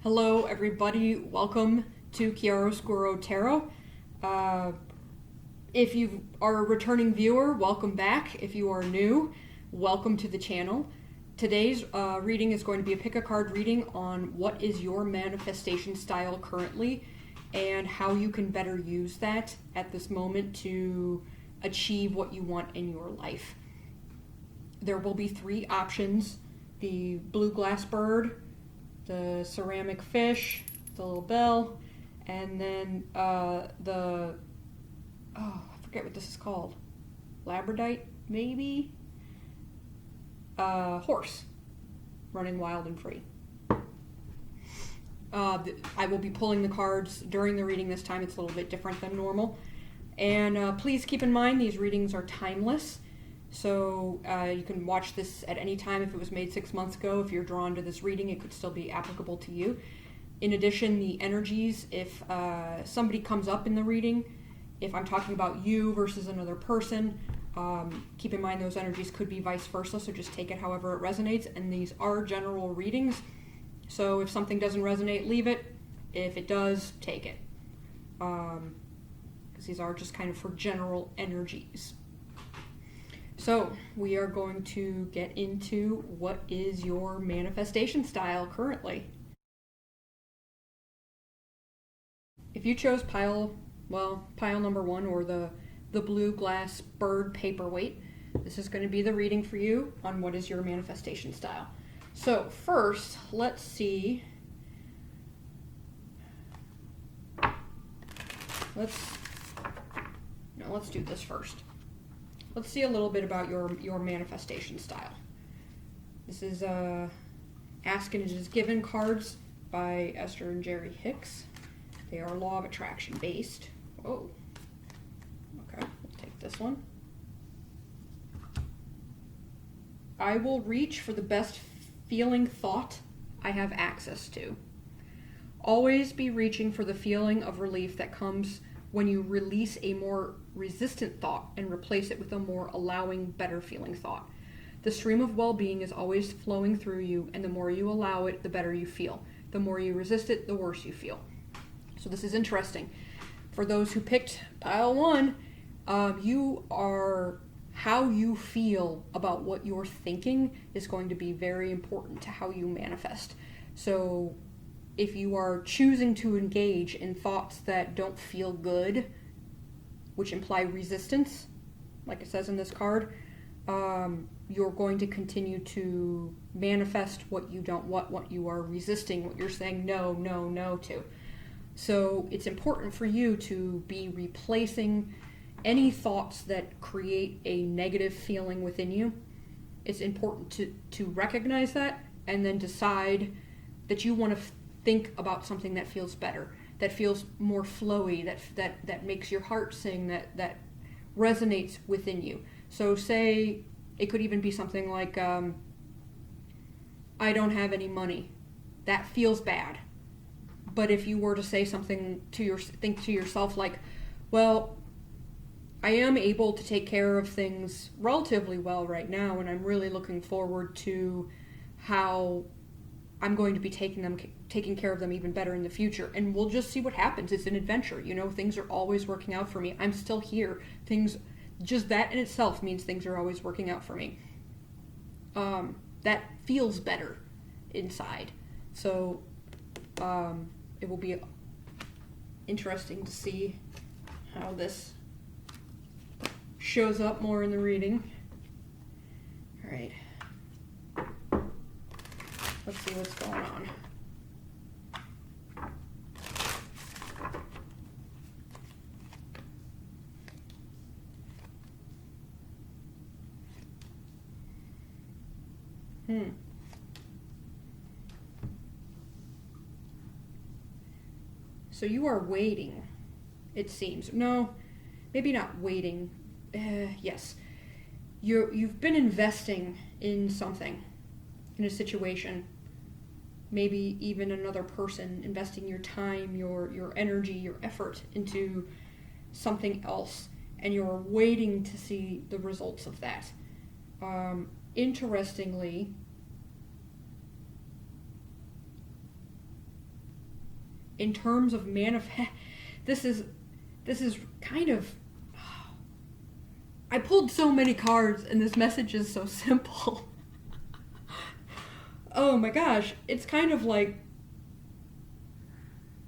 Hello, everybody. Welcome to Chiaroscuro Tarot. If you are a returning viewer, welcome back. If you are new, welcome to the channel. Today's reading is going to be a pick a card reading on what is your manifestation style currently and how you can better use that at this moment to achieve what you want in your life. There will be three options: the blue glass bird, the ceramic fish, the little bell, and then I forget what this is called. Labradorite, maybe? Horse, running wild and free. I will be pulling the cards during the reading this time. It's a little bit different than normal. And please keep in mind these readings are timeless. So you can watch this at any time. If it was made 6 months ago, if you're drawn to this reading, it could still be applicable to you. In addition, the energies, if somebody comes up in the reading, if I'm talking about you versus another person, keep in mind those energies could be vice versa, so just take it however it resonates. And these are general readings, so if something doesn't resonate, leave it. If it does, take it. Because these are just kind of for general energies. So we are going to get into what is your manifestation style currently. If you chose pile number 1 or the blue glass bird paperweight, this is going to be the reading for you on what is your manifestation style. So first, let's see. Let's do this first. Let's see a little bit about your manifestation style. This is Ask and It Is Given cards by Esther and Jerry Hicks. They are law of attraction based. Whoa. Okay, we'll take this one. I will reach for the best feeling thought I have access to. Always be reaching for the feeling of relief that comes when you release a more resistant thought and replace it with a more allowing, better feeling thought. The stream of well-being is always flowing through you, and the more you allow it, the better you feel. The more you resist it, the worse you feel. So this is interesting. For those who picked pile 1, how you feel about what you're thinking is going to be very important to how you manifest. So if you are choosing to engage in thoughts that don't feel good, which imply resistance, like it says in this card, you're going to continue to manifest what you don't want, what you are resisting, what you're saying no to. So it's important for you to be replacing any thoughts that create a negative feeling within you. It's important to recognize that and then decide that you want to think about something that feels better, that feels more flowy, that makes your heart sing, that resonates within you. So say it could even be something like, I don't have any money. That feels bad. But if you were to say something think to yourself like, well, I am able to take care of things relatively well right now, and I'm really looking forward to how I'm going to be taking care of them even better in the future, and we'll just see what happens. It's an adventure, things are always working out for me. I'm still here. Just that in itself means things are always working out for me. That feels better inside. So it will be interesting to see how this shows up more in the reading. All right. Let's see what's going on. So you are waiting, it seems. No, maybe not waiting. Yes. You've been investing in something, in a situation. Maybe even another person, investing your time, your energy, your effort into something else, and you're waiting to see the results of that. Interestingly, in terms of this is kind of, I pulled so many cards and this message is so simple. Oh my gosh, it's kind of like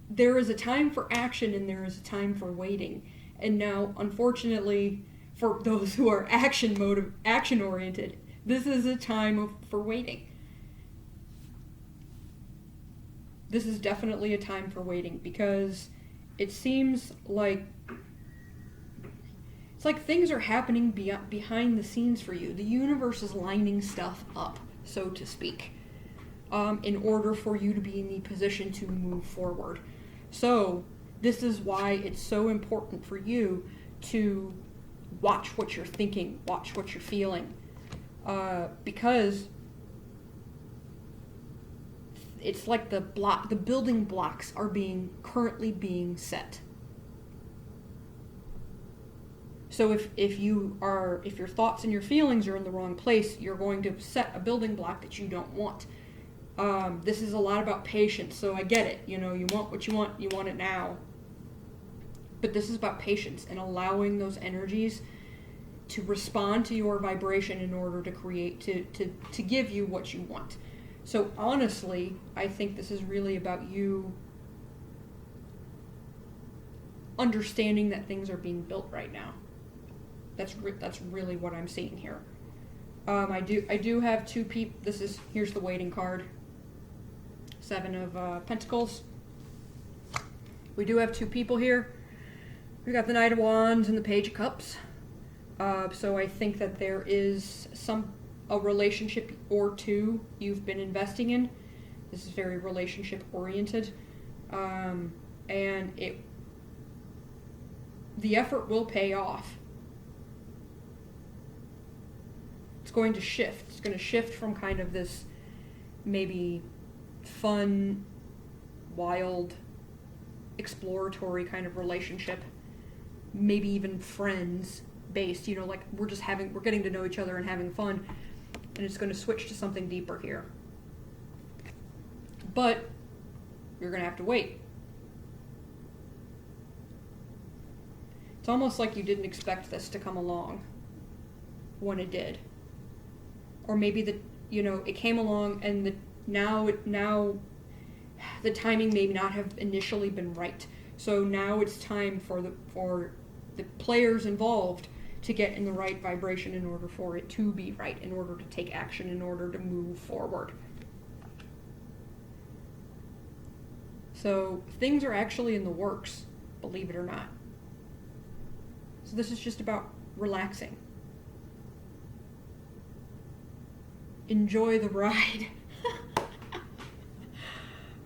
there is a time for action and there is a time for waiting. And now, unfortunately, for those who are action oriented, this is a time for waiting. This is definitely a time for waiting because it seems like it's like things are happening behind the scenes for you. The universe is lining stuff up, so to speak, in order for you to be in the position to move forward. So this is why it's so important for you to watch what you're thinking, watch what you're feeling, because it's like the building blocks are currently being set. So if your thoughts and your feelings are in the wrong place, you're going to set a building block that you don't want. This is a lot about patience, so I get it. You want what you want it now. But this is about patience and allowing those energies to respond to your vibration in order to create, to give you what you want. So honestly, I think this is really about you understanding that things are being built right now. That's really what I'm seeing here. I do have two people. Here's the waiting card. 7 of Pentacles. We do have two people here. We got the Knight of Wands and the Page of Cups. So I think that there is a relationship or two you've been investing in. This is very relationship oriented, and the effort will pay off. It's going to shift. It's going to shift from kind of this maybe fun, wild, exploratory kind of relationship, maybe even friends based, like we're getting to know each other and having fun, and it's going to switch to something deeper here. But you're going to have to wait. It's almost like you didn't expect this to come along when it did. Or maybe it came along and now the timing may not have initially been right. So now it's time for the players involved to get in the right vibration in order for it to be right, in order to take action, in order to move forward. So things are actually in the works, believe it or not. So this is just about relaxing. Enjoy the ride.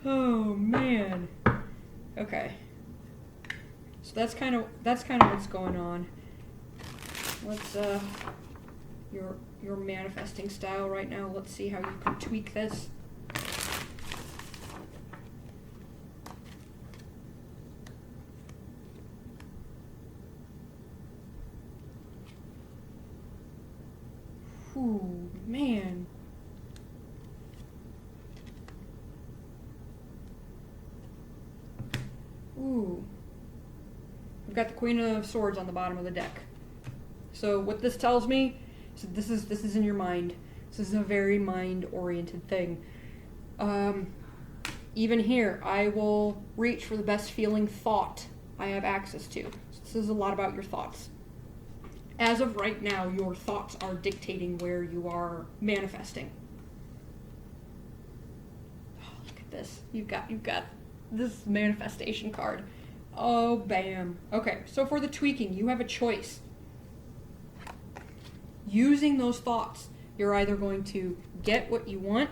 Oh man. Okay. So that's kind of what's going on. Let's your manifesting style right now. Let's see how you can tweak this. Ooh, man. Ooh. We've got the Queen of Swords on the bottom of the deck. So what this tells me is that this is in your mind. This is a very mind-oriented thing. Even here, I will reach for the best feeling thought I have access to. So this is a lot about your thoughts. As of right now, your thoughts are dictating where you are manifesting. Oh, look at this. You've got this manifestation card. Oh, bam. Okay, so for the tweaking, you have a choice. Using those thoughts, you're either going to get what you want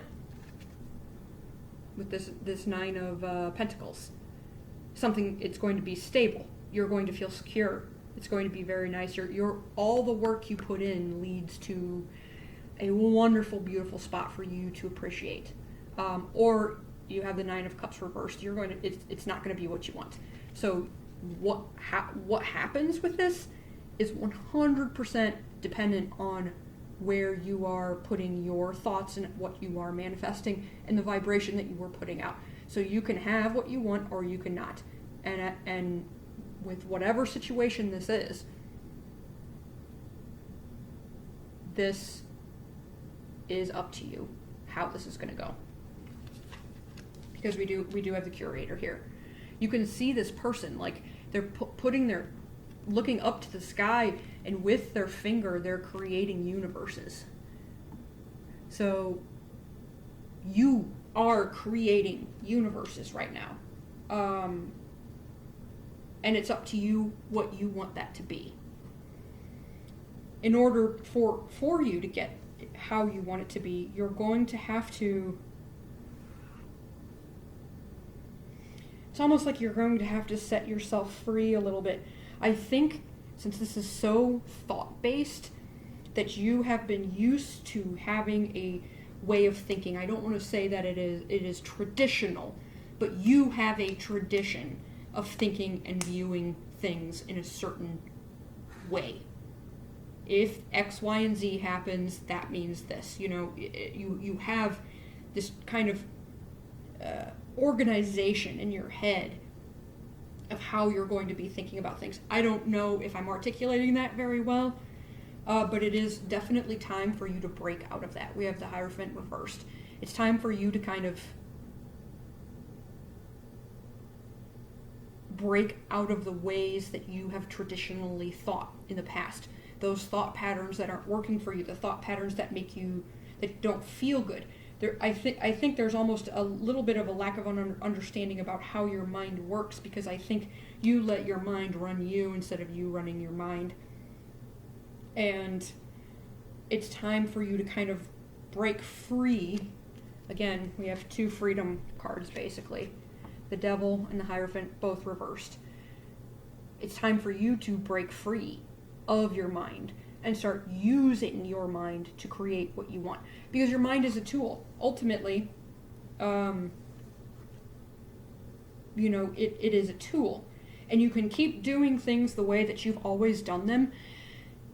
with this 9 of Pentacles. It's going to be stable. You're going to feel secure. It's going to be very nice. All the work you put in leads to a wonderful, beautiful spot for you to appreciate. Or you have the 9 of Cups reversed. It's not going to be what you want. So what happens with this is 100% dependent on where you are putting your thoughts and what you are manifesting and the vibration that you are putting out. So you can have what you want or you cannot. And with whatever situation this is up to you how this is going to go. Because we do have the curator here. You can see this person, like they're looking up to the sky, and with their finger they're creating universes. So you are creating universes right now. And it's up to you what you want that to be. In order for you to get how you want it to be, you're going to have to... It's almost like you're going to have to set yourself free a little bit. I think, since this is so thought-based, that you have been used to having a way of thinking. I don't want to say that it is traditional, but you have a tradition of thinking and viewing things in a certain way. If X, Y, and Z happens, that means this. You have this kind of organization in your head of how you're going to be thinking about things. I don't know if I'm articulating that very well, but it is definitely time for you to break out of that. We have the Hierophant reversed. It's time for you to kind of break out of the ways that you have traditionally thought in the past. Those thought patterns that aren't working for you, the thought patterns that don't feel good. I think there's almost a little bit of a lack of understanding about how your mind works, because I think you let your mind run you instead of you running your mind. And it's time for you to kind of break free. Again, we have two freedom cards, basically. The Devil and the Hierophant, both reversed. It's time for you to break free of your mind and start using your mind to create what you want. Because your mind is a tool. Ultimately, it is a tool. And you can keep doing things the way that you've always done them.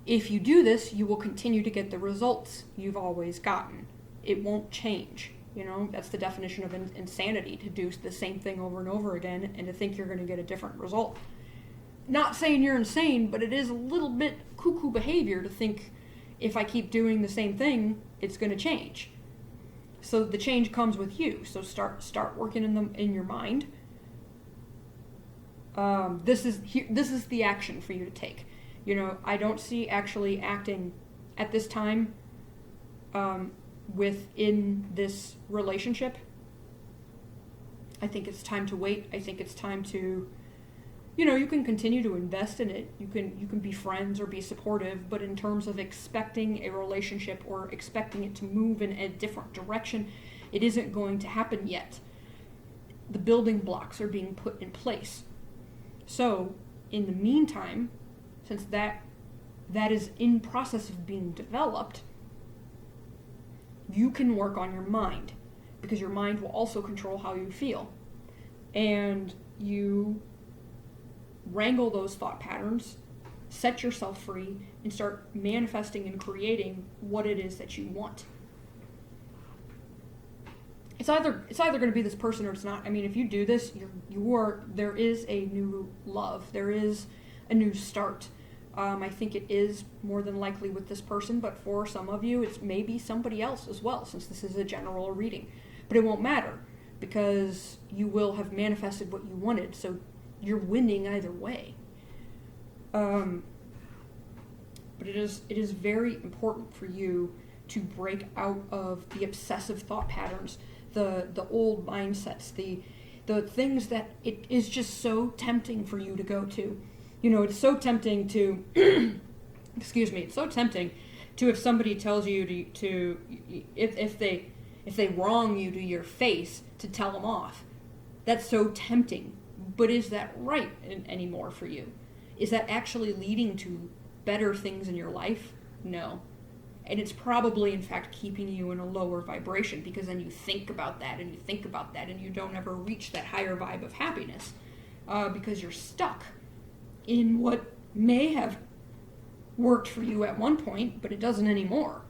If you do this, you will continue to get the results you've always gotten. It won't change. That's the definition of insanity, to do the same thing over and over again and to think you're going to get a different result. Not saying you're insane, but it is a little bit cuckoo behavior to think if I keep doing the same thing, it's going to change. So the change comes with you. So start working in your mind. This is the action for you to take. I don't see actually acting at this time within this relationship. I think it's time to wait. I think it's time to, you can continue to invest in it. You can be friends or be supportive, but in terms of expecting a relationship or expecting it to move in a different direction, it isn't going to happen yet. The building blocks are being put in place. So, in the meantime, since that is in process of being developed, you can work on your mind, because your mind will also control how you feel. And you wrangle those thought patterns, set yourself free, and start manifesting and creating what it is that you want. It's either going to be this person or it's not. I mean, if you do this, there is a new love. There is a new start. I think it is more than likely with this person, but for some of you, it's maybe somebody else as well, since this is a general reading. But it won't matter, because you will have manifested what you wanted, so you're winning either way. But it is very important for you to break out of the obsessive thought patterns, the old mindsets, the things that it is just so tempting for you to go to. It's so tempting to, it's so tempting to, if somebody tells you to if they wrong you to your face, to tell them off. That's so tempting. But is that right anymore for you? Is that actually leading to better things in your life? No. And it's probably, in fact, keeping you in a lower vibration, because then you think about that and you think about that and you don't ever reach that higher vibe of happiness, because you're stuck in what may have worked for you at one point, but it doesn't anymore.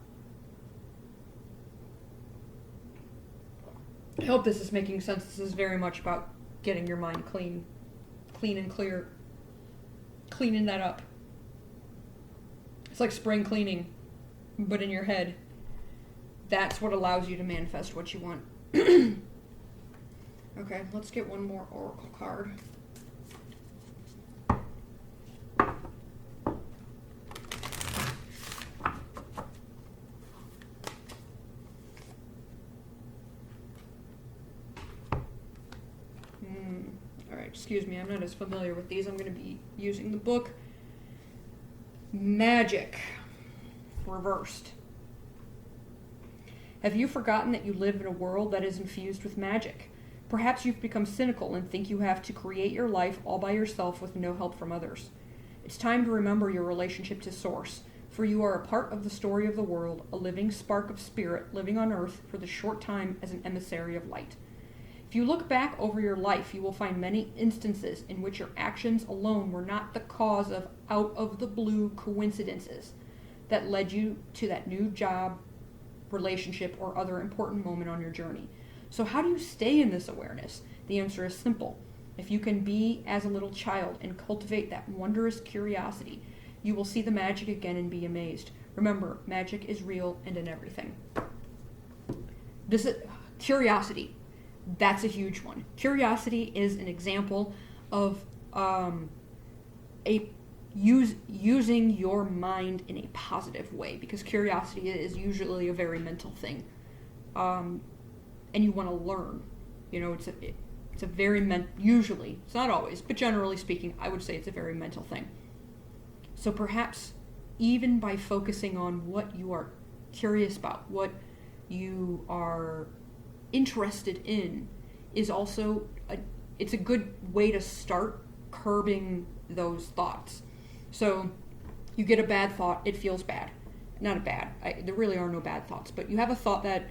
I hope this is making sense. This is very much about getting your mind clean and clear, cleaning that up. It's like spring cleaning, but in your head. That's what allows you to manifest what you want. Okay, let's get one more oracle card. Alright, excuse me, I'm not as familiar with these. I'm going to be using the book Magic Reversed. Have you forgotten that you live in a world that is infused with magic? Perhaps you've become cynical and think you have to create your life all by yourself with no help from others. It's time to remember your relationship to Source, for you are a part of the story of the world, a living spark of spirit living on Earth for the short time as an emissary of light. If you look back over your life, you will find many instances in which your actions alone were not the cause of out-of-the-blue coincidences that led you to that new job, relationship, or other important moment on your journey. So how do you stay in this awareness? The answer is simple. If you can be as a little child and cultivate that wondrous curiosity, you will see the magic again and be amazed. Remember, magic is real and in everything. This is curiosity. That's a huge one. Curiosity is an example of using your mind in a positive way, because curiosity is usually a very mental thing. And you want to learn. You know, it's a very usually, it's not always, but generally speaking, I would say it's a very mental thing. So perhaps even by focusing on what you are curious about, what you are interested in, is also it's a good way to start curbing those thoughts. So you get a bad thought, it feels bad. Not there really are no bad thoughts, but you have a thought that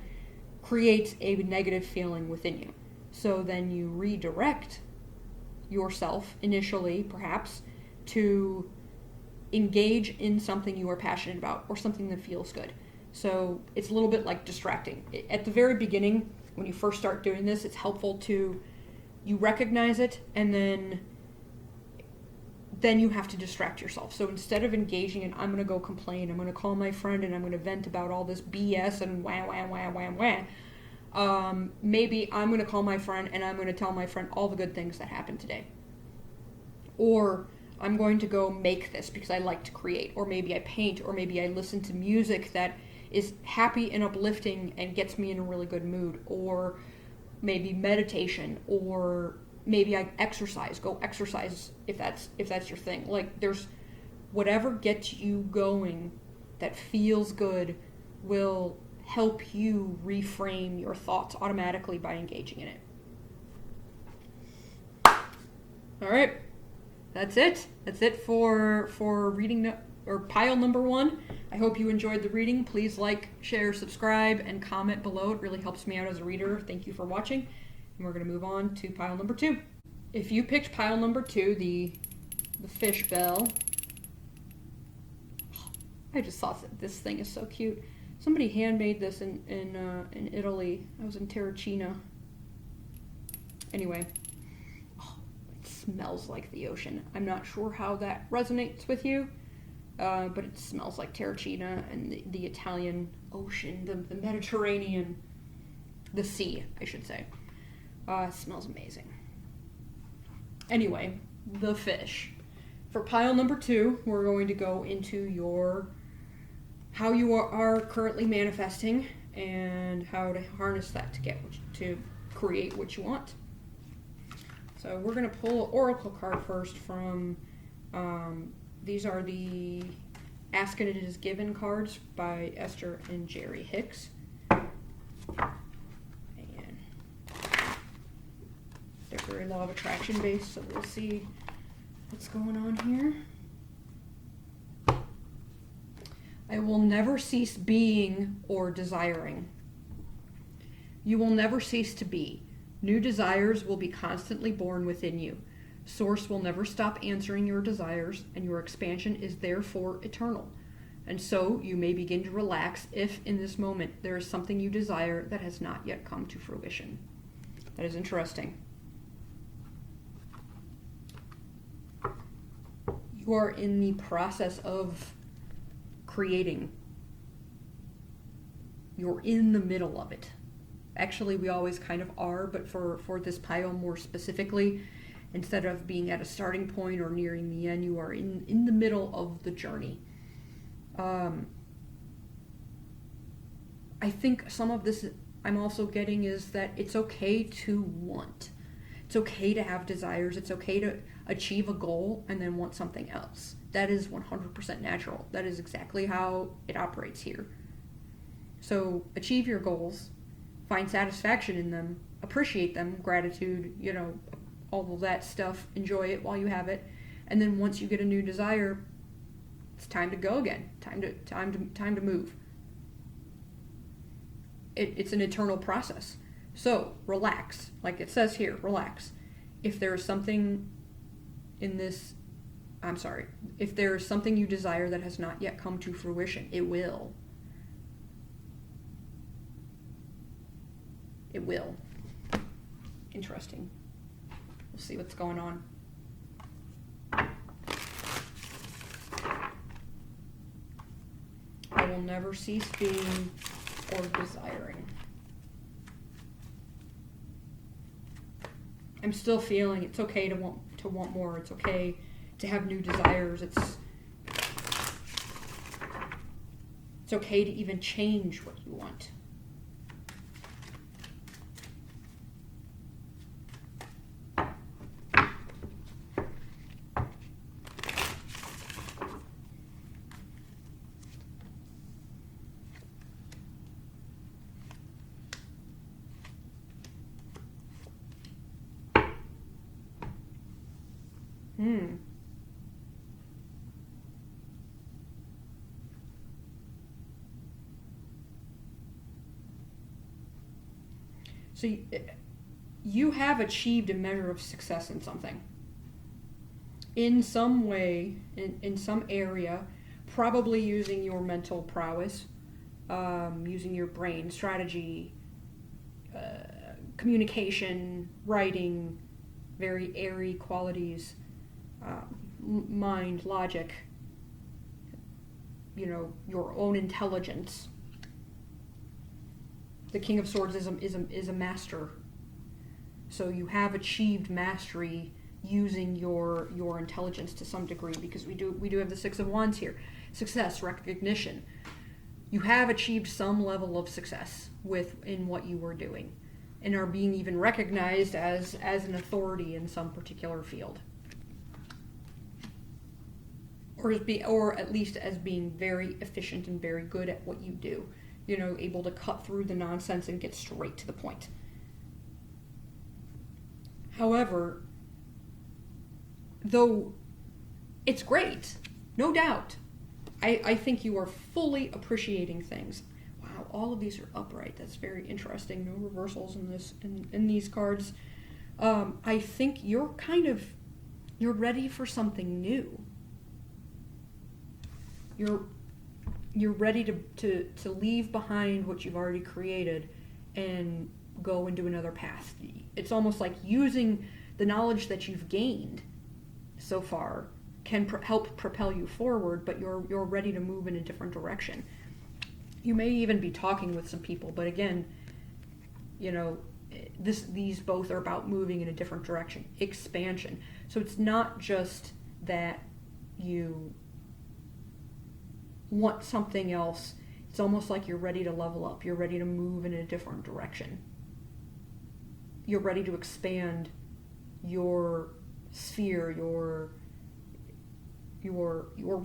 creates a negative feeling within you. So then you redirect yourself initially, perhaps, to engage in something you are passionate about or something that feels good. So it's a little bit like distracting. At the very beginning, when you first start doing this, it's helpful to, you recognize it, and then you have to distract yourself. So instead of engaging in, I'm going to go complain, I'm going to call my friend and I'm going to vent about all this BS and maybe I'm going to call my friend and I'm going to tell my friend all the good things that happened today. Or I'm going to go make this because I like to create. Or maybe I paint, or maybe I listen to music that is happy and uplifting and gets me in a really good mood. Or maybe meditation, or maybe I exercise. Go exercise if that's your thing. Like, there's whatever gets you going that feels good will help you reframe your thoughts automatically by engaging in it. All right, that's it. That's it for reading or pile number 1. I hope you enjoyed the reading. Please like, share, subscribe, and comment below. It really helps me out as a reader. Thank you for watching. And we're going to move on to pile number 2. If you picked pile number 2, the fish bell, I just thought that this thing is so cute. Somebody handmade this in Italy. I was in Terracina. Anyway, it smells like the ocean. I'm not sure how that resonates with you, but it smells like Terracina and the Italian Ocean, the Mediterranean, the sea, I should say. It smells amazing. Anyway, the fish. For pile number 2, we're going to go into how you are currently manifesting and how to harness that to create what you want. So we're going to pull an oracle card first from, these are the Ask and It Is Given cards by Esther and Jerry Hicks. They're very law of attraction based, so we'll see what's going on here. I will never cease being or desiring. You will never cease to be. New desires will be constantly born within you. Source will never stop answering your desires, and your expansion is therefore eternal. And so you may begin to relax if, in this moment, there is something you desire that has not yet come to fruition. That is interesting. You are in the process of creating. You're in the middle of it. Actually, we always kind of are, but for this pile more specifically, instead of being at a starting point or nearing the end, you are in the middle of the journey. I think some of this I'm also getting is that it's okay to want. It's okay to have desires. It's okay to achieve a goal and then want something else. That is 100% natural. That is exactly how it operates here. So achieve your goals, find satisfaction in them, appreciate them, gratitude, all of that stuff, enjoy it while you have it. And then once you get a new desire, it's time to go again. Time to move. It's an eternal process. So relax, like it says here, relax. If there is something if there is something you desire that has not yet come to fruition, it will. It will. Interesting. We'll see what's going on. I will never cease being or desiring. I'm still feeling it's okay to want more. It's okay to have new desires. It's okay to even change what you want. So you have achieved a measure of success in something. In some way, in some area, probably using your mental prowess, using your brain, strategy, communication, writing, very airy qualities, mind, logic, your own intelligence. The King of Swords is a master. So you have achieved mastery using your intelligence to some degree, because we do have the Six of Wands here. Success, recognition. You have achieved some level of success in what you were doing, and are being even recognized as an authority in some particular field. Or at least as being very efficient and very good at what you do. Able to cut through the nonsense and get straight to the point. However, though it's great, no doubt, I think you are fully appreciating things. Wow, all of these are upright. That's very interesting. No reversals in these cards. I think you're ready for something new. You're ready to leave behind what you've already created and go into another path. It's almost like using the knowledge that you've gained so far can help propel you forward, but you're ready to move in a different direction. You may even be talking with some people, but again, these both are about moving in a different direction, expansion. So it's not just that you want something else. It's almost like you're ready to level up. You're ready to move in a different direction. You're ready to expand your sphere, your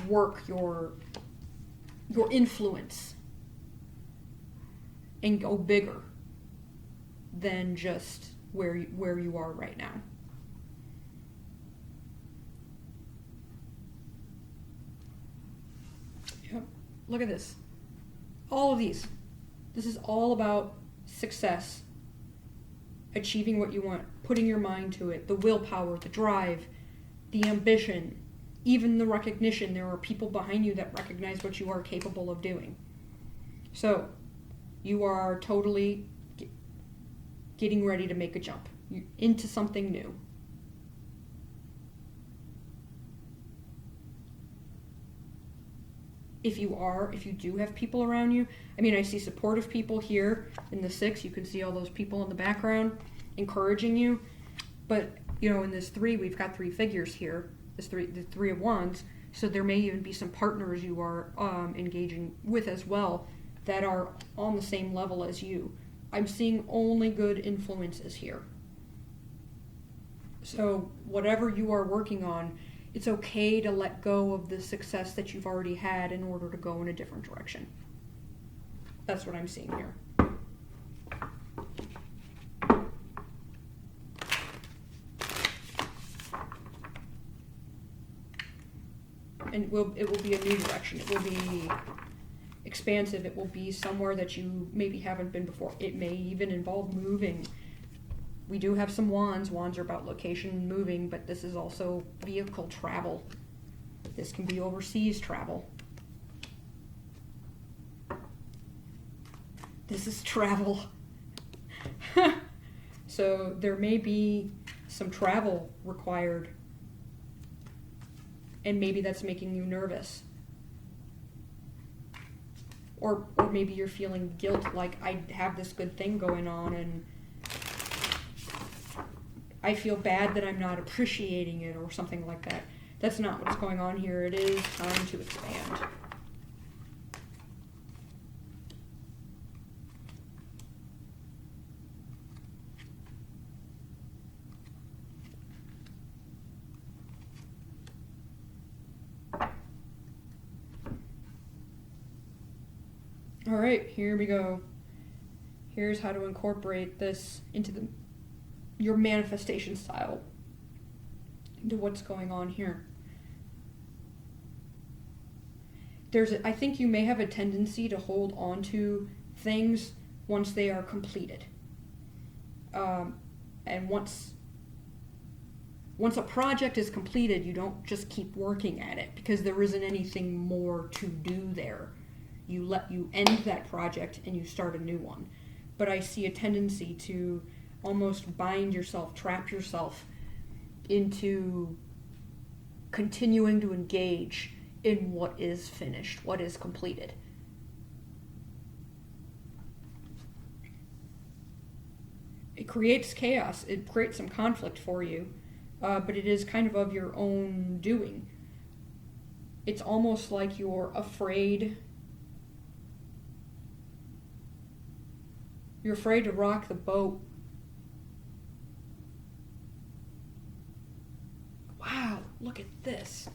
work, your influence, and go bigger than just where you are right now. Yep. Look at this. All of these. This is all about success. Achieving what you want, putting your mind to it, the willpower, the drive, the ambition, even the recognition. There are people behind you that recognize what you are capable of doing. So, you are totally getting ready to make a jump into something new. If you do have people around you, I mean, I see supportive people here in the 6. You can see all those people in the background encouraging you. But, in this 3, we've got 3 figures here, the 3 of Wands. So there may even be some partners you are engaging with as well that are on the same level as you. I'm seeing only good influences here. So whatever you are working on, it's okay to let go of the success that you've already had in order to go in a different direction. That's what I'm seeing here. And it will be a new direction. It will be expansive. It will be somewhere that you maybe haven't been before. It may even involve moving. We do have some wands. Wands are about location and moving, but this is also vehicle travel. This can be overseas travel. This is travel. So there may be some travel required, and maybe that's making you nervous. Or maybe you're feeling guilt, like I have this good thing going on and I feel bad that I'm not appreciating it or something like that. That's not what's going on here. It is time to expand. All right, here we go. Here's how to incorporate this into your manifestation style, into what's going on here. I think you may have a tendency to hold on to things once they are completed. And once a project is completed, you don't just keep working at it because there isn't anything more to do there. You end that project and you start a new one. But I see a tendency to almost bind yourself, trap yourself into continuing to engage in what is finished, what is completed. It creates chaos. It creates some conflict for you, but it is kind of your own doing. It's almost like you're afraid. You're afraid to rock the boat. Wow, look at this.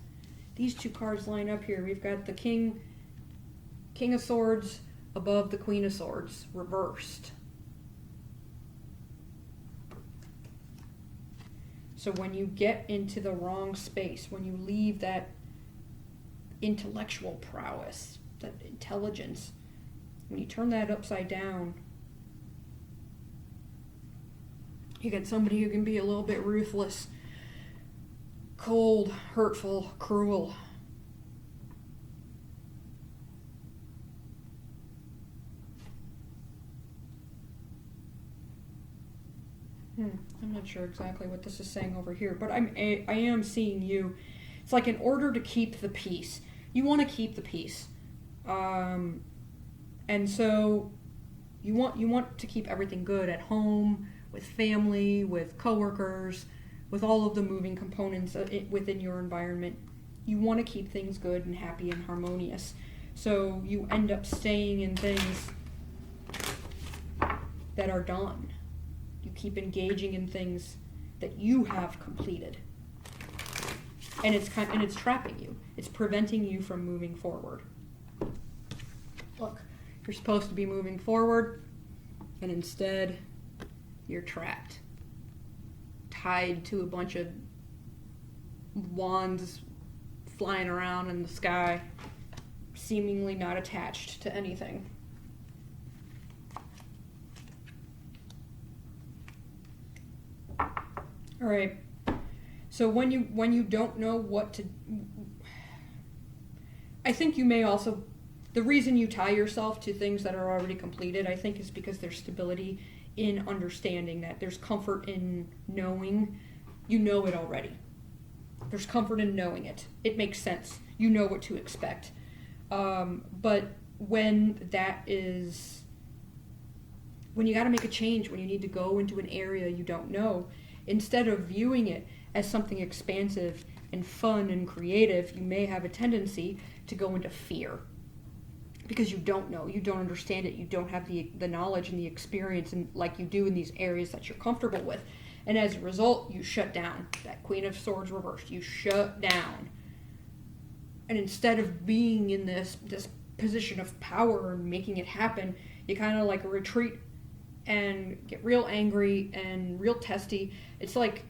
These 2 cards line up here. We've got the King of Swords above the Queen of Swords, reversed. So when you get into the wrong space, when you leave that intellectual prowess, that intelligence, when you turn that upside down, you get somebody who can be a little bit ruthless, cold, hurtful, cruel. I'm not sure exactly what this is saying over here, but I am seeing you. It's like in order to keep the peace. You want to keep the peace. And so you want to keep everything good at home, with family, with coworkers, with all of the moving components within your environment. You want to keep things good and happy and harmonious. So you end up staying in things that are done. You keep engaging in things that you have completed. And it's trapping you. It's preventing you from moving forward. Look, you're supposed to be moving forward, and instead you're trapped, tied to a bunch of wands flying around in the sky, seemingly not attached to anything. All right. So when you don't know what to, I think you may also, the reason you tie yourself to things that are already completed, I think, is because there's stability in understanding that. There's comfort in knowing you know it already. There's comfort in knowing it. It makes sense. You know what to expect. But when you got to make a change, when you need to go into an area you don't know, instead of viewing it as something expansive and fun and creative, you may have a tendency to go into fear. Because you don't know, you don't understand it, you don't have the knowledge and the experience like you do in these areas that you're comfortable with. And as a result, you shut down. That Queen of Swords reversed. You shut down. And instead of being in this position of power and making it happen, you kind of like retreat and get real angry and real testy. It's like,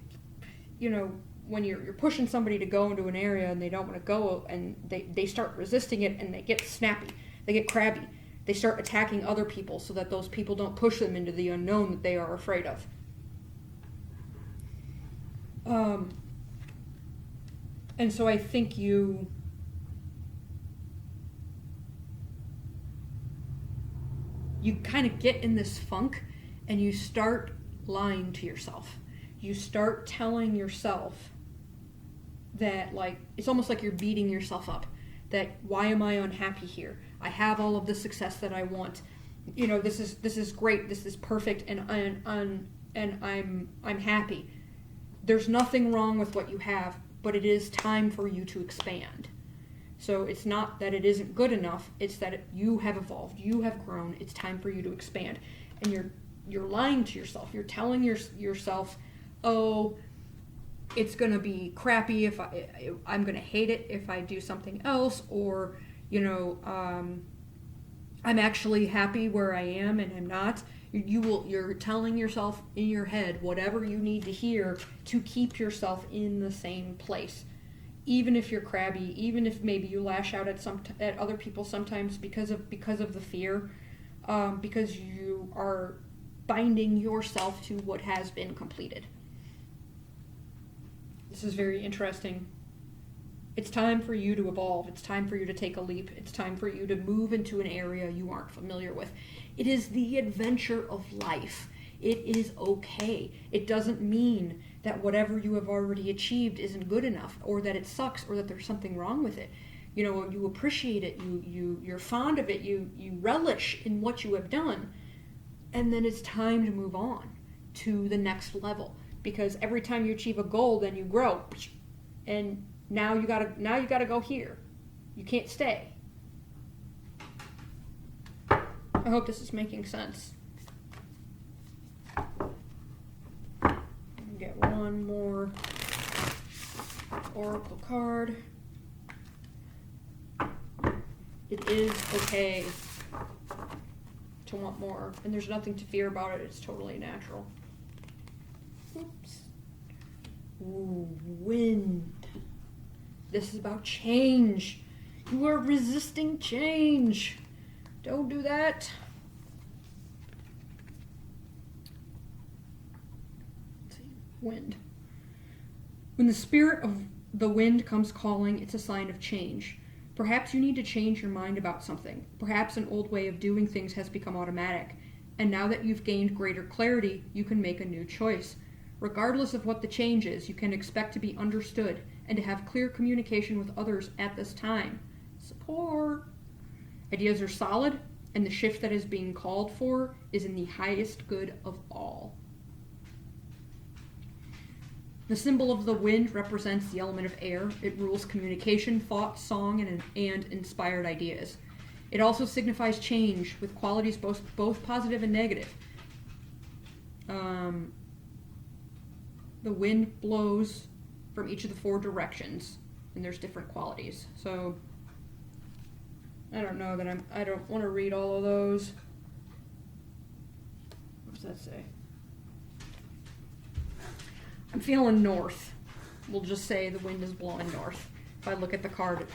when you're pushing somebody to go into an area and they don't want to go, and they start resisting it, and they get snappy. They get crabby. They start attacking other people so that those people don't push them into the unknown that they are afraid of. And so I think you kind of get in this funk and you start lying to yourself. You start telling yourself that, like, it's almost like you're beating yourself up. That, why am I unhappy here? I have all of the success that I want. This is great. This is perfect, and I'm happy. There's nothing wrong with what you have, but it is time for you to expand. So it's not that it isn't good enough. It's that you have evolved. You have grown. It's time for you to expand. And you're lying to yourself. You're telling yourself, oh, it's going to be crappy if I'm going to hate it if I do something else, or, I'm actually happy where I am and I'm not. You're telling yourself in your head whatever you need to hear to keep yourself in the same place. Even if you're crabby, even if maybe you lash out at other people sometimes because of the fear, because you are binding yourself to what has been completed. This is very interesting. It's time for you to evolve. It's time for you to take a leap. It's time for you to move into an area you aren't familiar with. It is the adventure of life. It is okay. It doesn't mean that whatever you have already achieved isn't good enough, or that it sucks, or that there's something wrong with it. You appreciate it. You're fond of it. You relish in what you have done. And then it's time to move on to the next level. Because every time you achieve a goal, then you grow, and now you gotta go here. You can't stay. I hope this is making sense. Get one more oracle card. It is okay to want more, and there's nothing to fear about it. It's totally natural. Oops. Ooh, wind. This is about change. You are resisting change. Don't do that. Let's see. Wind. When the spirit of the wind comes calling, it's a sign of change. Perhaps you need to change your mind about something. Perhaps an old way of doing things has become automatic. And now that you've gained greater clarity, you can make a new choice. Regardless of what the change is, you can expect to be understood and to have clear communication with others at this time. Support. Ideas are solid, and the shift that is being called for is in the highest good of all. The symbol of the wind represents the element of air. It rules communication, thought, song, and inspired ideas. It also signifies change with qualities both positive and negative. The wind blows from each of the four directions, and there's different qualities. So I don't know that I don't want to read all of those. What does that say? I'm feeling north. We'll just say the wind is blowing north. If I look at the card,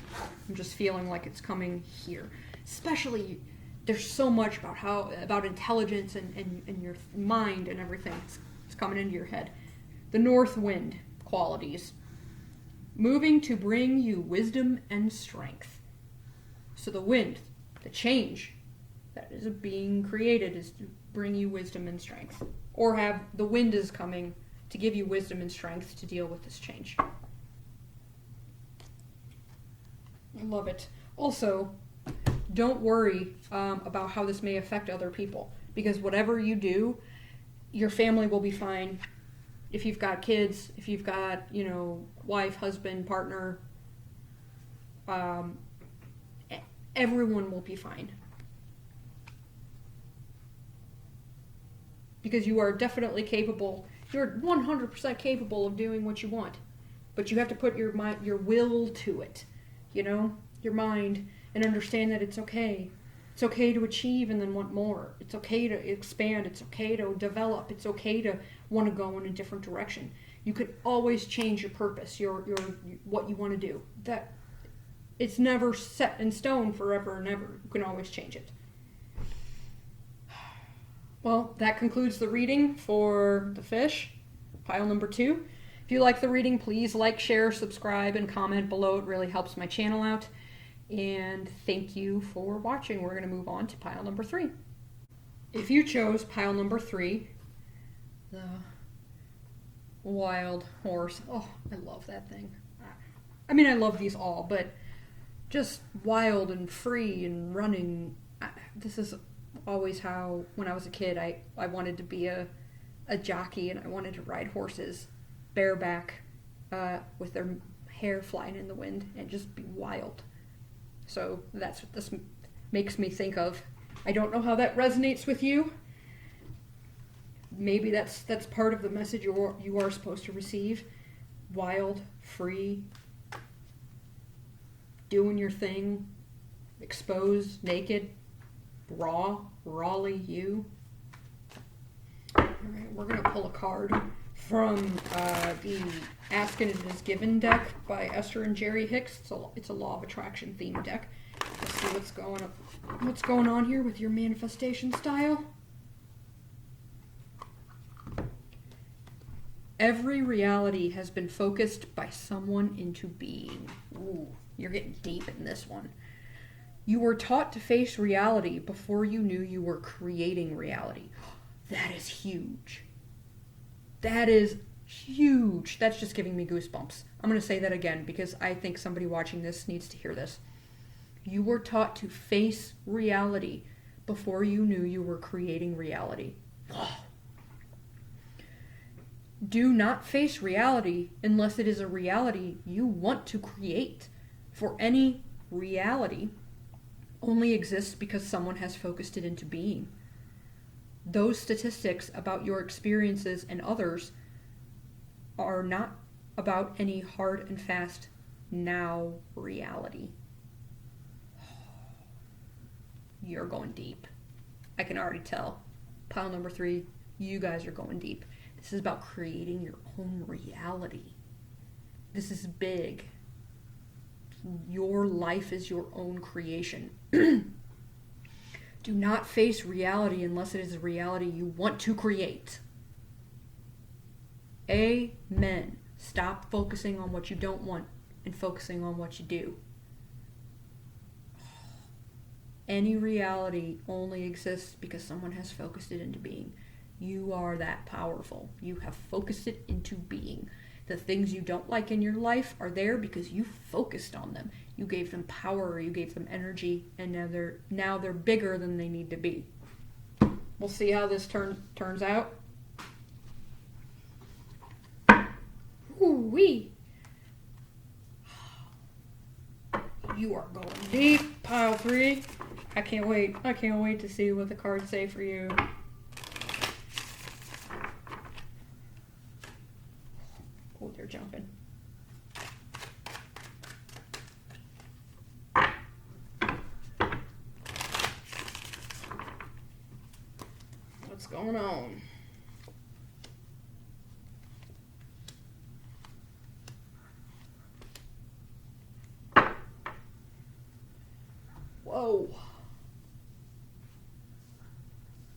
I'm just feeling like it's coming here. Especially, there's so much about intelligence and your mind and everything. It's coming into your head. The north wind qualities. Moving to bring you wisdom and strength. So the wind, the change that is being created, is bring you wisdom and strength. Or have the wind is coming to give you wisdom and strength to deal with this change. I love it. Also, don't worry about how this may affect other people, because whatever you do, your family will be fine. If you've got kids, if you've got, wife, husband, partner, everyone will be fine. Because you are definitely capable, you're 100% capable of doing what you want. But you have to put your will to it, your mind, and understand that it's okay. It's okay to achieve and then want more. It's okay to expand. It's okay to develop. It's okay to want to go in a different direction. You can always change your purpose, your what you want to do. That it's never set in stone forever and ever. You can always change it. Well, that concludes the reading for the fish, pile number 2. If you like the reading, please like, share, subscribe, and comment below. It really helps my channel out. And thank you for watching. We're going to move on to pile number 3. If you chose pile number 3, the wild horse. Oh, I love that thing. I mean, I love these all, but just wild and free and running. This is always how, when I was a kid, I wanted to be a jockey, and I wanted to ride horses bareback with their hair flying in the wind and just be wild. So that's what this makes me think of. I don't know how that resonates with you. Maybe that's part of the message you are supposed to receive. Wild, free, doing your thing, exposed, naked, rawly you. All right, we're going to pull a card from the Ask and It Is Given deck by Esther and Jerry Hicks. It's a Law of Attraction themed deck. Let's see what's going on here with your manifestation style. Every reality has been focused by someone into being. Ooh, you're getting deep in this one. You were taught to face reality before you knew you were creating reality. That is huge. That is huge. That's just giving me goosebumps. I'm going to say that again because I think somebody watching this needs to hear this. You were taught to face reality before you knew you were creating reality. Do not face reality unless it is a reality you want to create. For any reality only exists because someone has focused it into being. Those statistics about your experiences and others are not about any hard and fast now reality. You're going deep. I can already tell. Pile number 3, you guys are going deep. This is about creating your own reality. This is big. Your life is your own creation. Do not face reality unless it is a reality you want to create. Amen. Stop focusing on what you don't want and focusing on what you do. Any reality only exists because someone has focused it into being. You are that powerful. You have focused it into being. The things you don't like in your life are there because you focused on them. You gave them power, you gave them energy, and now they're bigger than they need to be. We'll see how this turns out. Ooh-wee. You are going deep, pile 3. I can't wait. I can't wait to see what the cards say for you. Oh, they're jumping. What's going on? Whoa.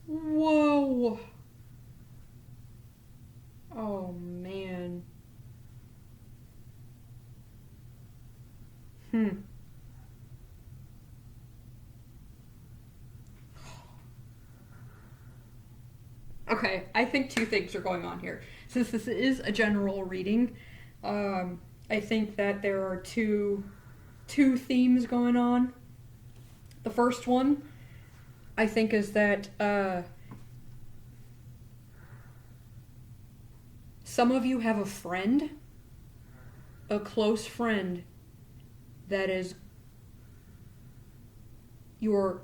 Whoa. Oh, man. Okay, I think two things are going on here. Since this is a general reading, I think that there are two themes going on. The first one, I think, is that some of you have a friend, a close friend, that is you're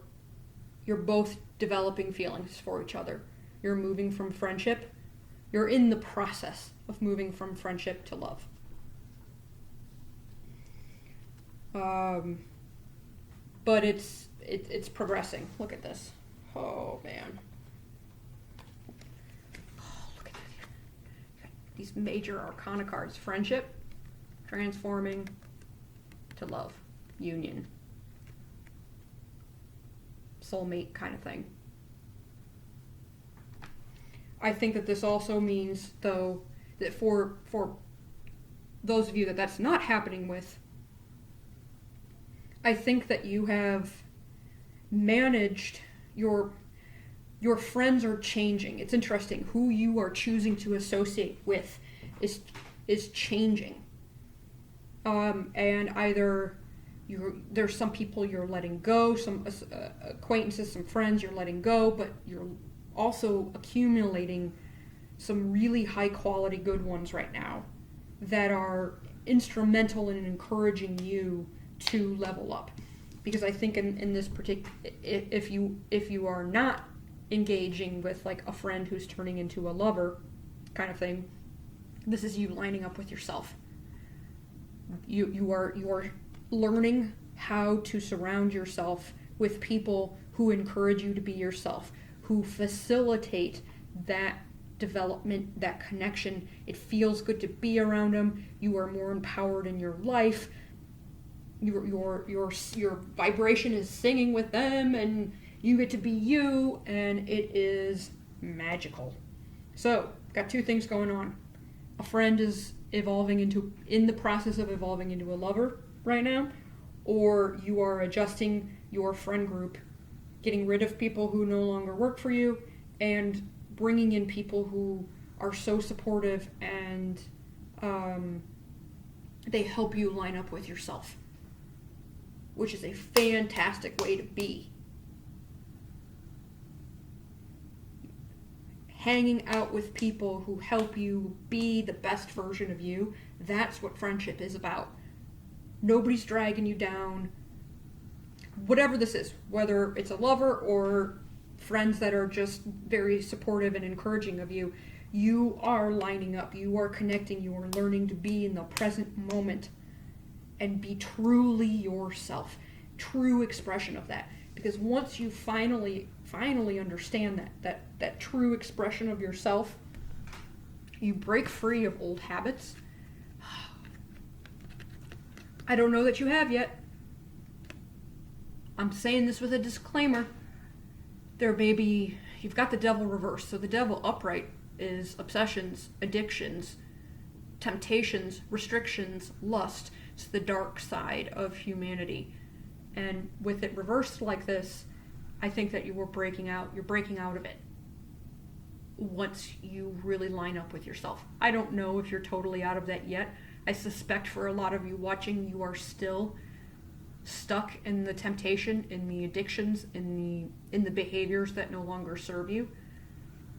both developing feelings for each other. You're moving from friendship. You're in the process of moving from friendship to love. But it's progressing. Look at this. Oh man. Oh, look at that. These major arcana cards. Friendship, transforming to love, union, soulmate kind of thing. I think that this also means, though, that for those of you that that's not happening with, I think that you have managed your friends are changing. It's interesting. Who you are choosing to associate with is changing. And either there's some people you're letting go, some acquaintances, some friends you're letting go, but you're also accumulating some really high quality good ones right now that are instrumental in encouraging you to level up. Because I think in this particular, if you are not engaging with like a friend who's turning into a lover kind of thing, this is you lining up with yourself. You are learning how to surround yourself with people who encourage you to be yourself, who facilitate that development, that connection. It feels good to be around them. You are more empowered in your life. Your vibration is singing with them, and you get to be you, and it is magical. So, got two things going on. A friend is in the process of evolving into a lover right now, or you are adjusting your friend group, getting rid of people who no longer work for you, and bringing in people who are so supportive and they help you line up with yourself, which is a fantastic way to be. Hanging out with people who help you be the best version of you, that's what friendship is about. Nobody's dragging you down. Whatever this is, whether it's a lover or friends that are just very supportive and encouraging of you, you are lining up, you are connecting, you are learning to be in the present moment and be truly yourself, true expression of that. Because once you finally understand that true expression of yourself, you break free of old habits. I don't know that you have yet. I'm saying this with a disclaimer. You've got the devil reversed. So the devil upright is obsessions, addictions, temptations, restrictions, lust. It's the dark side of humanity. And with it reversed like this, I think that you're breaking out of it once you really line up with yourself. I don't know if you're totally out of that yet. I suspect for a lot of you watching, you are still stuck in the temptation, in the addictions, in the behaviors that no longer serve you,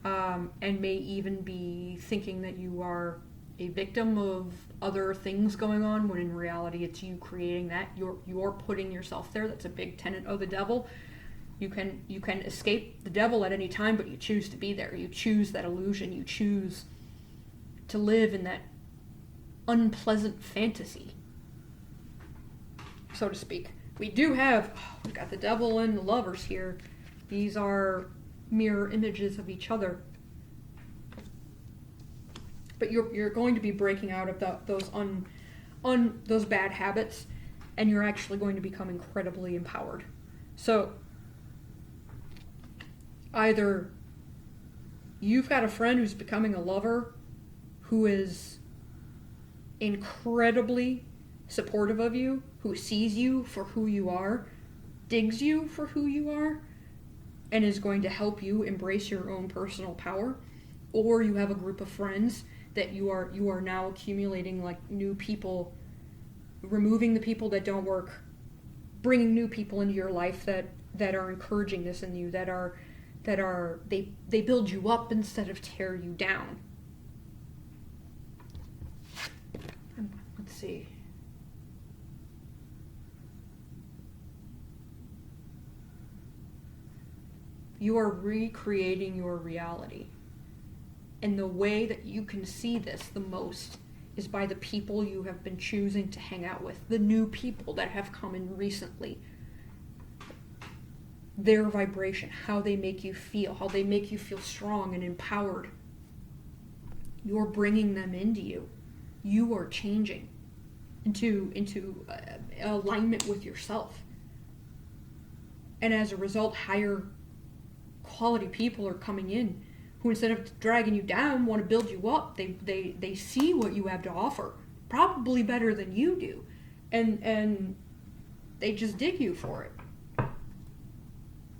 and may even be thinking that you are a victim of other things going on, when in reality it's you creating that. You're putting yourself there. That's a big tenet of the devil. You can escape the devil at any time, but you choose to be there. You choose that illusion. You choose to live in that unpleasant fantasy, so to speak. We've got the devil and the lovers here. These are mirror images of each other. But you're going to be breaking out of those bad habits, and you're actually going to become incredibly empowered. So either you've got a friend who's becoming a lover, who is incredibly supportive of you, who sees you for who you are, digs you for who you are, and is going to help you embrace your own personal power, or you have a group of friends that you are now accumulating like new people, removing the people that don't work, bringing new people into your life that are encouraging this in you, they build you up instead of tear you down. Let's see. You are recreating your reality. And the way that you can see this the most is by the people you have been choosing to hang out with, the new people that have come in recently. Their vibration, how they make you feel, how they make you feel strong and empowered. You're bringing them into you. You are changing into alignment with yourself. And as a result, higher quality people are coming in who, instead of dragging you down, want to build you up. They see what you have to offer, probably better than you do, and they just dig you for it.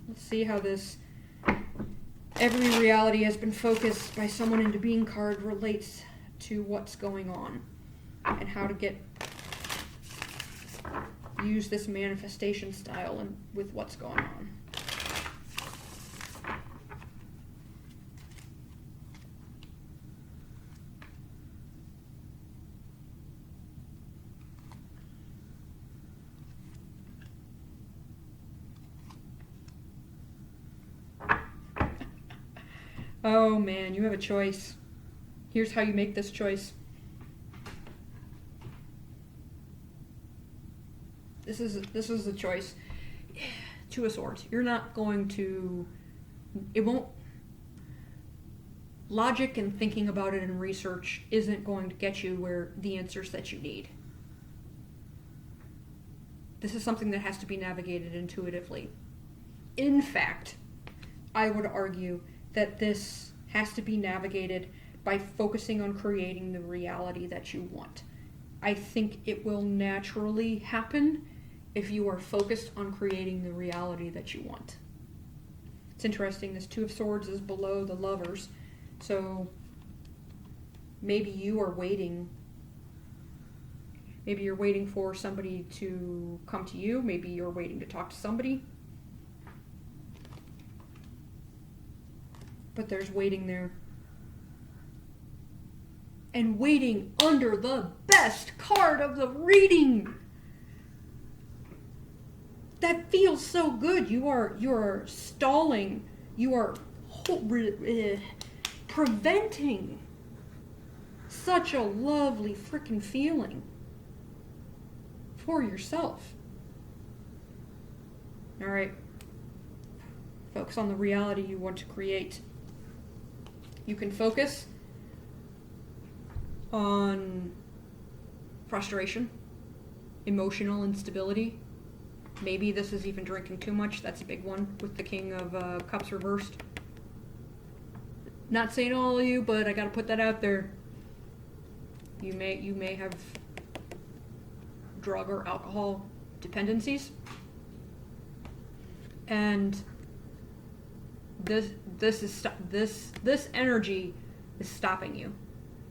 Let's see how this every reality has been focused by someone into being card relates to what's going on and how to use this manifestation style and with what's going on. Oh man, you have a choice. Here's how you make this choice. This is the choice. Two of Swords. You're not going to. It won't. Logic and thinking about it and research isn't going to get you where the answers that you need. This is something that has to be navigated intuitively. In fact, I would argue that this has to be navigated by focusing on creating the reality that you want. I think it will naturally happen if you are focused on creating the reality that you want. It's interesting, this Two of Swords is below the Lovers, so maybe you are waiting. Maybe you're waiting for somebody to come to you. Maybe you're waiting to talk to somebody. But there's waiting there. And waiting under the best card of the reading. That feels so good. You are stalling. You are preventing such a lovely freaking feeling for yourself. All right. Focus on the reality you want to create. You can focus on frustration, emotional instability. Maybe this is even drinking too much. That's a big one with the King of Cups reversed. Not saying all of you, but I gotta put that out there. You may have drug or alcohol dependencies, and this energy is stopping you.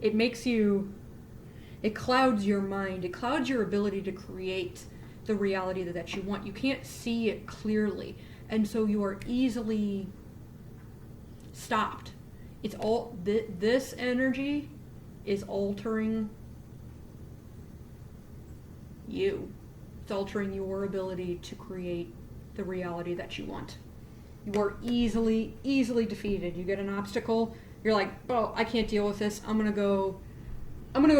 It clouds your mind. It clouds your ability to create the reality that you want. You can't see it clearly, and so you are easily stopped. It's all this energy is altering you. It's altering your ability to create the reality that you want. You are easily defeated. You get an obstacle, you're like, oh, I can't deal with this. I'm gonna go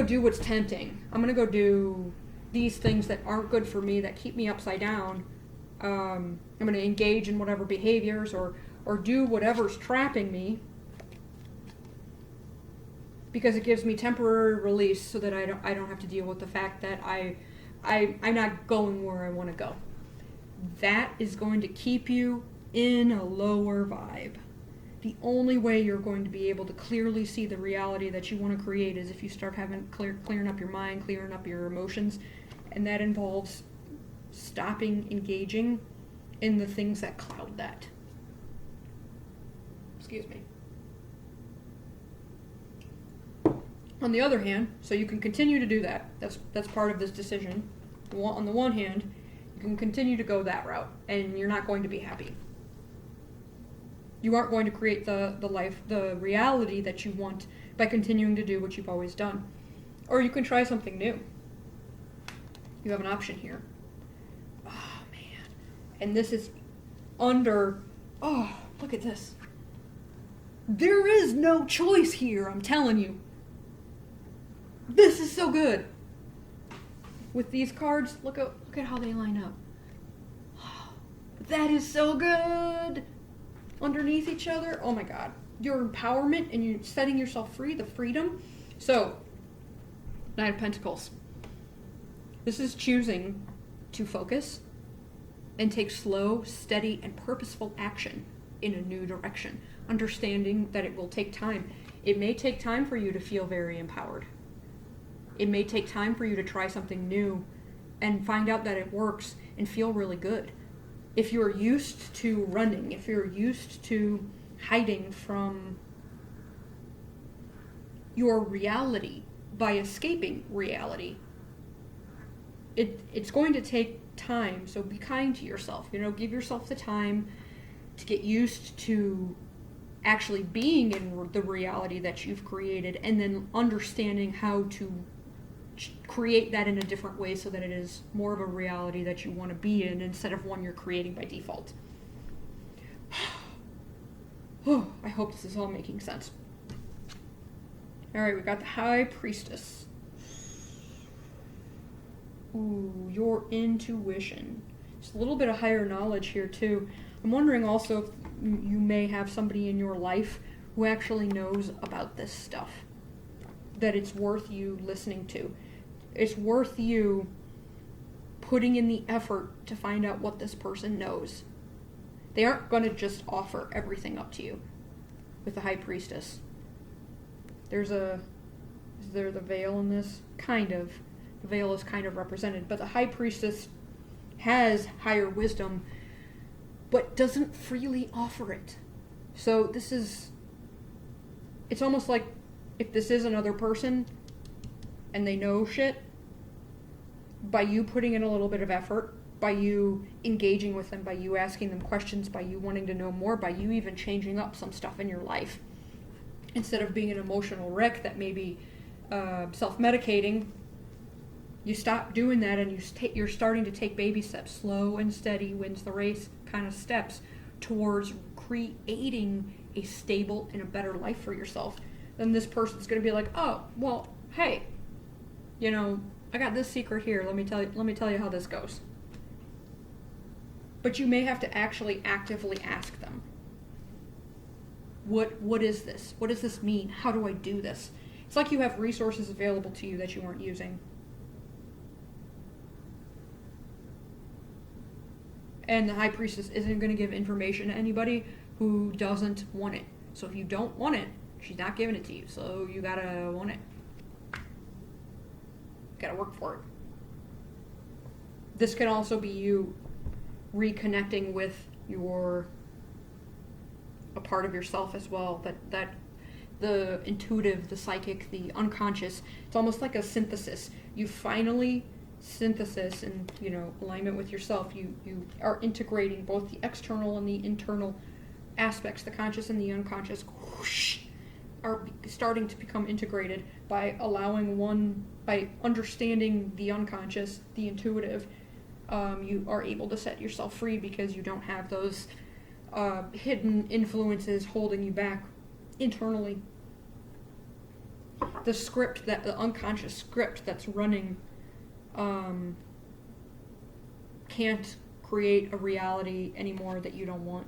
do what's tempting. I'm gonna go do these things that aren't good for me, that keep me upside down. I'm gonna engage in whatever behaviors or do whatever's trapping me, because it gives me temporary release so that I don't have to deal with the fact that I'm not going where I want to go. That is going to keep you in a lower vibe. The only way you're going to be able to clearly see the reality that you want to create is if you start clearing up your mind, clearing up your emotions, and that involves stopping engaging in the things that cloud that. Excuse me. On the other hand, so you can continue to do that. That's part of this decision. On the one hand, you can continue to go that route, and you're not going to be happy. You aren't going to create the life, the reality that you want by continuing to do what you've always done. Or you can try something new. You have an option here. Oh, man. And this is under... Oh, look at this. There is no choice here, I'm telling you. This is so good. With these cards, look at how they line up. That is so good. Underneath each other. Oh my God. Your empowerment and you setting yourself free, the freedom. So, Nine of Pentacles. This is choosing to focus and take slow, steady, and purposeful action in a new direction. Understanding that it will take time. It may take time for you to feel very empowered. It may take time for you to try something new and find out that it works and feel really good. If you're used to running, if you're used to hiding from your reality by escaping reality, it's going to take time. So be kind to yourself. Give yourself the time to get used to actually being in the reality that you've created, and then understanding how to create that in a different way so that it is more of a reality that you want to be in instead of one you're creating by default. I hope this is all making sense. Alright, we got the High Priestess. Ooh, your intuition. Just a little bit of higher knowledge here too. I'm wondering also if you may have somebody in your life who actually knows about this stuff. That it's worth you listening to. It's worth you putting in the effort to find out what this person knows. They aren't going to just offer everything up to you with the High Priestess. Is there the veil in this? Kind of. The veil is kind of represented, but the High Priestess has higher wisdom, but doesn't freely offer it. So it's almost like if this is another person and they know shit, by you putting in a little bit of effort, by you engaging with them, by you asking them questions, by you wanting to know more, by you even changing up some stuff in your life, instead of being an emotional wreck that may be self-medicating, you stop doing that and you're starting to take baby steps, slow and steady wins the race kind of steps towards creating a stable and a better life for yourself. Then this person's going to be like, oh, well, hey, I got this secret here. Let me tell you how this goes. But you may have to actually actively ask them. What is this? What does this mean? How do I do this? It's like you have resources available to you that you aren't using. And the High Priestess isn't going to give information to anybody who doesn't want it. So if you don't want it, she's not giving it to you. So you gotta want it. Gotta work for it. This can also be you reconnecting with a part of yourself as well. That the intuitive, the psychic, the unconscious. It's almost like a synthesis. You finally synthesis and alignment with yourself. You are integrating both the external and the internal aspects, the conscious and the unconscious, whoosh, are starting to become integrated by by understanding the unconscious, the intuitive. You are able to set yourself free because you don't have those hidden influences holding you back internally. The unconscious script that's running can't create a reality anymore that you don't want.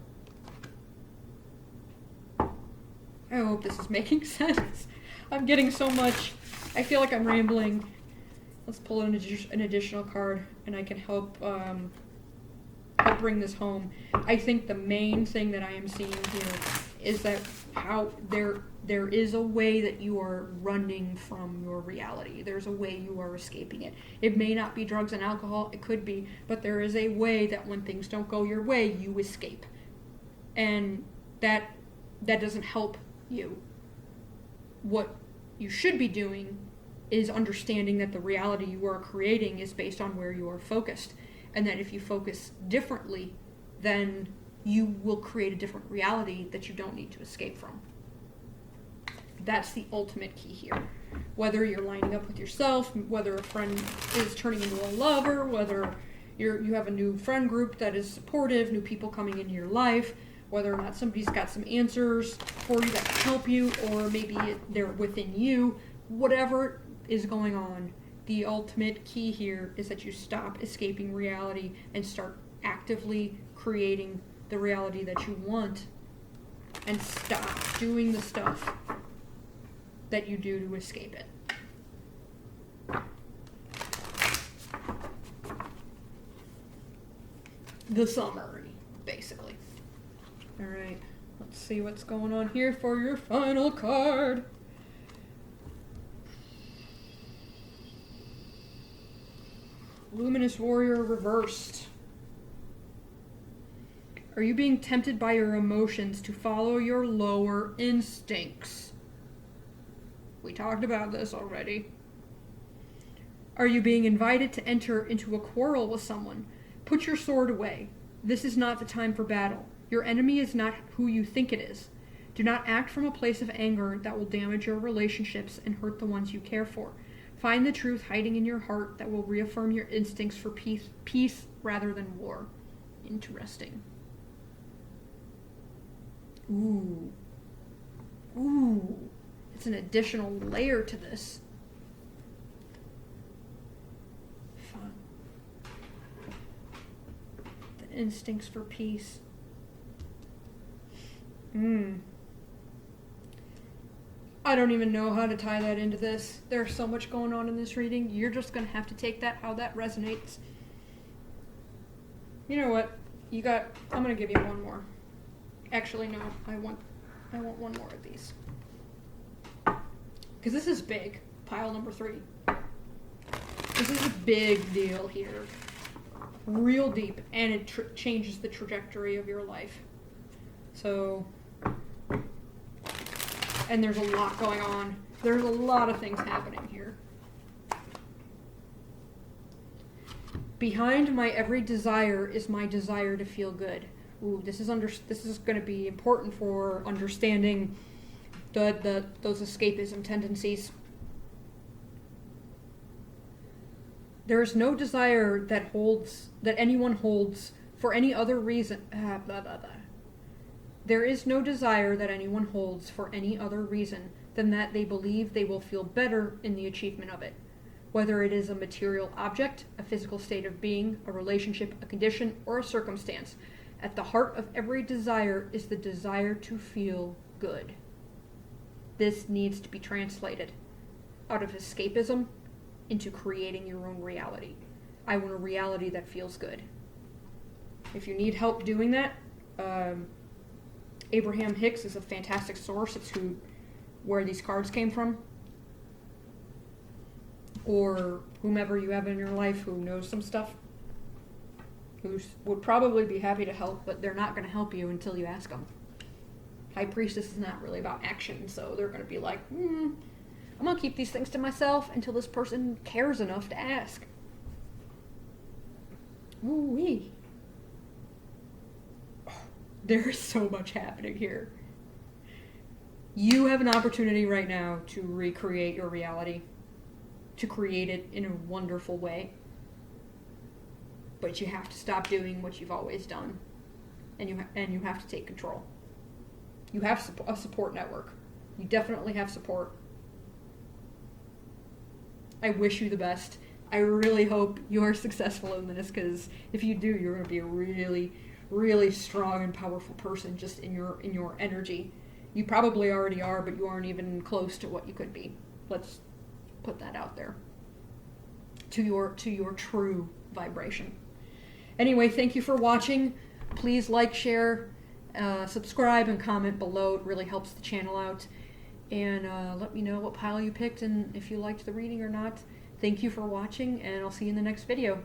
I hope this is making sense. I'm getting so much. I feel like I'm rambling. Let's pull an additional card, and I can help bring this home. I think the main thing that I am seeing here is that how there is a way that you are running from your reality. There's a way you are escaping it. It may not be drugs and alcohol, it could be, but there is a way that when things don't go your way, you escape. And that that doesn't help you. What you should be doing is understanding that the reality you are creating is based on where you are focused, and that if you focus differently, then you will create a different reality that you don't need to escape from. That's the ultimate key here. Whether you're lining up with yourself, whether a friend is turning into a lover, whether you have a new friend group that is supportive, new people coming into your life, whether or not somebody's got some answers for you that can help you, or maybe they're within you, whatever is going on, the ultimate key here is that you stop escaping reality and start actively creating the reality that you want, and stop doing the stuff that you do to escape it. The summary, basically. All right, let's see what's going on here for your final card. Luminous Warrior reversed. Are you being tempted by your emotions to follow your lower instincts? We talked about this already. Are you being invited to enter into a quarrel with someone? Put your sword away. This is not the time for battle. Your enemy is not who you think it is. Do not act from a place of anger that will damage your relationships and hurt the ones you care for. Find the truth hiding in your heart that will reaffirm your instincts for peace rather than war. Interesting. Ooh. It's an additional layer to this. Fun. The instincts for peace. I don't even know how to tie that into this. There's so much going on in this reading. You're just going to have to take that how that resonates. You know what? I'm going to give you one more. Actually, no. I want one more of these. Because this is big. Pile number 3. This is a big deal here. Real deep. And it changes the trajectory of your life. So... and there's a lot going on. There's a lot of things happening here. Behind my every desire is my desire to feel good. Ooh, this is going to be important for understanding those escapism tendencies. There is no desire that anyone holds for any other reason. There is no desire that anyone holds for any other reason than that they believe they will feel better in the achievement of it. Whether it is a material object, a physical state of being, a relationship, a condition, or a circumstance, at the heart of every desire is the desire to feel good. This needs to be translated out of escapism into creating your own reality. I want a reality that feels good. If you need help doing that, Abraham Hicks is a fantastic source. It's where these cards came from. Or whomever you have in your life who knows some stuff, who would probably be happy to help, but they're not going to help you until you ask them. High Priestess is not really about action, so they're going to be like, I'm going to keep these things to myself until this person cares enough to ask. Ooh-wee. There is so much happening here. You have an opportunity right now to recreate your reality, to create it in a wonderful way. But you have to stop doing what you've always done, and you have to take control. You have a support network. You definitely have support. I wish you the best. I really hope you're successful in this, because if you do, you're going to be a really, really strong and powerful person just in your energy. You probably already are, but you aren't even close to what you could be. Let's put that out there. To your true vibration. Anyway, thank you for watching. Please like, share, subscribe, and comment below. It really helps the channel out. And let me know what pile you picked and if you liked the reading or not. Thank you for watching, and I'll see you in the next video.